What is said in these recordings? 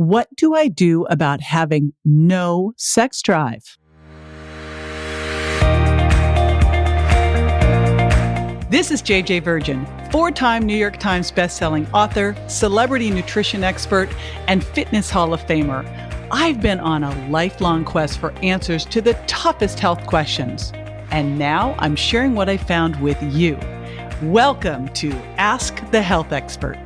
What do I do about having no sex drive? This is JJ Virgin, 4-time New York Times bestselling author, celebrity nutrition expert, and fitness Hall of Famer. I've been on a lifelong quest for answers to the toughest health questions. And now I'm sharing what I found with you. Welcome to Ask the Health Expert.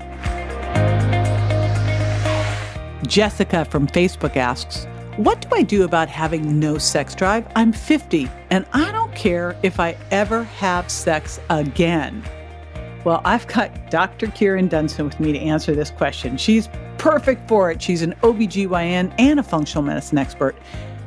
Jessica from Facebook asks, what do I do about having no sex drive? I'm 50 and I don't care if I ever have sex again. Well, I've got Dr. Kryin Dunstan with me to answer this question. She's perfect for it. She's an OBGYN and a functional medicine expert,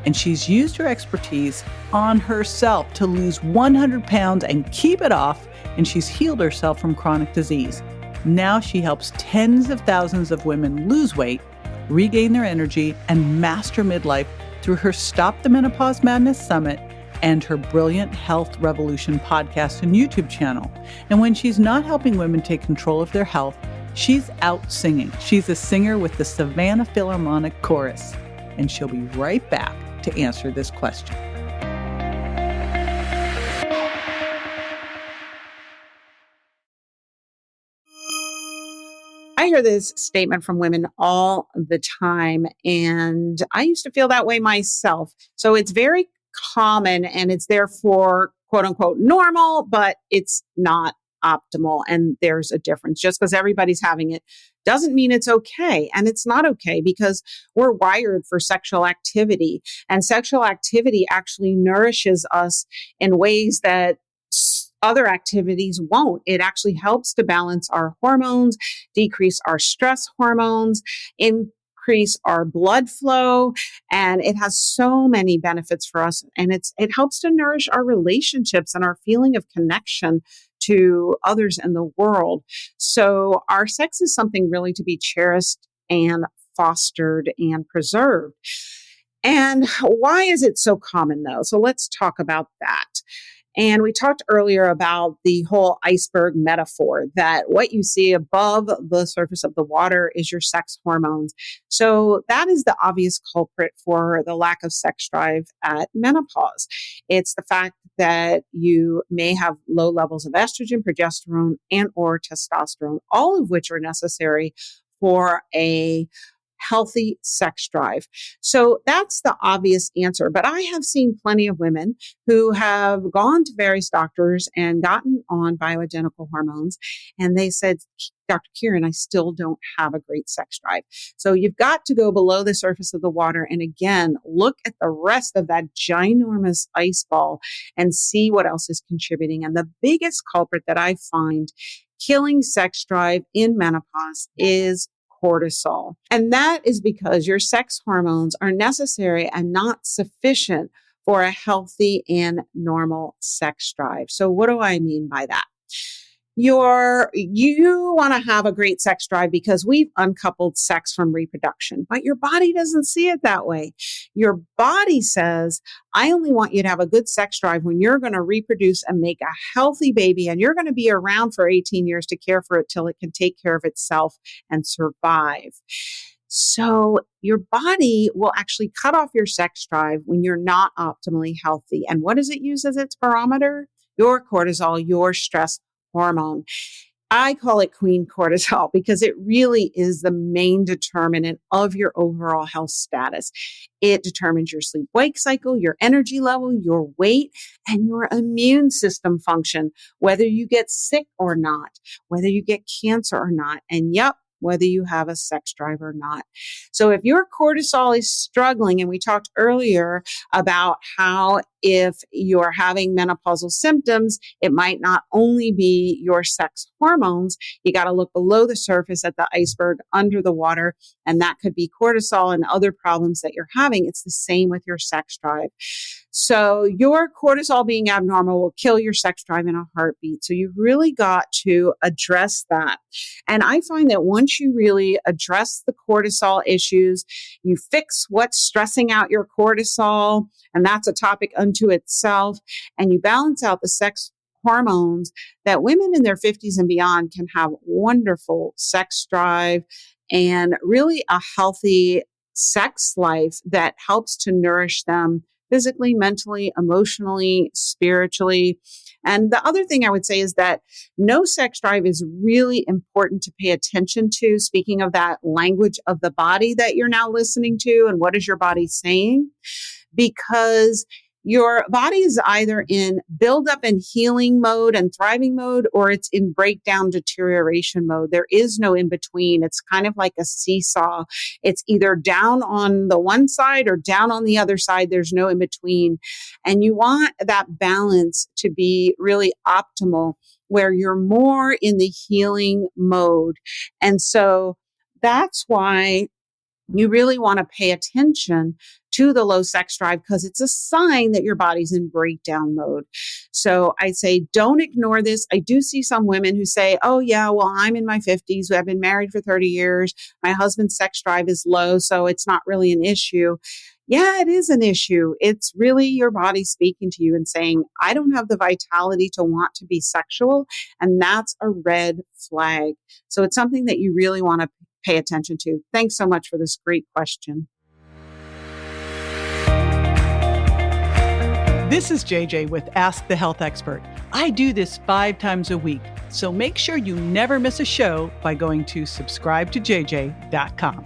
and she's used her expertise on herself to lose 100 pounds and keep it off, and she's healed herself from chronic disease. Now she helps tens of thousands of women lose weight, regain their energy, and master midlife through her Stop the Menopause Madness Summit and her Brilliant Health Revolution podcast and YouTube channel. And when she's not helping women take control of their health, she's out singing. She's a singer with the Savannah Philharmonic Chorus, and she'll be right back to answer this question. I hear this statement from women all the time, and I used to feel that way myself. So it's very common, and it's therefore quote unquote normal, but it's not optimal. And there's a difference. Just because everybody's having it doesn't mean it's okay. And it's not okay because we're wired for sexual activity, and sexual activity actually nourishes us in ways that other activities won't. It actually helps to balance our hormones, decrease our stress hormones, increase our blood flow, and it has so many benefits for us. And it helps to nourish our relationships and our feeling of connection to others in the world. So our sex is something really to be cherished and fostered and preserved. And why is it so common though? So let's talk about that. And we talked earlier about the whole iceberg metaphor, that what you see above the surface of the water is your sex hormones. So that is the obvious culprit for the lack of sex drive at menopause. It's the fact that you may have low levels of estrogen, progesterone, and or testosterone, all of which are necessary for a healthy sex drive. So that's the obvious answer. But I have seen plenty of women who have gone to various doctors and gotten on bioidentical hormones. And they said, Dr. Kryin, I still don't have a great sex drive. So you've got to go below the surface of the water. And again, look at the rest of that ginormous ice ball and see what else is contributing. And the biggest culprit that I find killing sex drive in menopause is cortisol. And that is because your sex hormones are necessary and not sufficient for a healthy and normal sex drive. So what do I mean by that? You want to have a great sex drive because we've uncoupled sex from reproduction, but your body doesn't see it that way. Your body says, I only want you to have a good sex drive when you're going to reproduce and make a healthy baby, and you're going to be around for 18 years to care for it till it can take care of itself and survive. So your body will actually cut off your sex drive when you're not optimally healthy. And what does it use as its barometer? Your cortisol, your stress hormone. I call it Queen Cortisol because it really is the main determinant of your overall health status. It determines your sleep-wake cycle, your energy level, your weight, and your immune system function, whether you get sick or not, whether you get cancer or not, and whether you have a sex drive or not. So if your cortisol is struggling, and we talked earlier about how if you're having menopausal symptoms, it might not only be your sex hormones. You got to look below the surface at the iceberg under the water, and that could be cortisol and other problems that you're having. It's the same with your sex drive. So your cortisol being abnormal will kill your sex drive in a heartbeat. So you've really got to address that. And I find that once you really address the cortisol issues, you fix what's stressing out your cortisol, and that's a topic unto itself, and you balance out the sex hormones, that women in their 50s and beyond can have wonderful sex drive and really a healthy sex life that helps to nourish them physically, mentally, emotionally, spiritually. And the other thing I would say is that no sex drive is really important to pay attention to. Speaking of that language of the body that you're now listening to, and what is your body saying? Because your body is either in build-up and healing mode and thriving mode, or it's in breakdown deterioration mode. There is no in between. It's kind of like a seesaw. It's either down on the one side or down on the other side. There's no in between. And you want that balance to be really optimal, where you're more in the healing mode. And so that's why you really want to pay attention to the low sex drive, because it's a sign that your body's in breakdown mode. So I say, don't ignore this. I do see some women who say, oh yeah, well, I'm in my 50s. I've been married for 30 years. My husband's sex drive is low, so it's not really an issue. Yeah, it is an issue. It's really your body speaking to you and saying, I don't have the vitality to want to be sexual. And that's a red flag. So it's something that you really want to pay attention to. Thanks so much for this great question. This is JJ with Ask the Health Expert. I do this 5 times a week, so make sure you never miss a show by going to subscribetojj.com.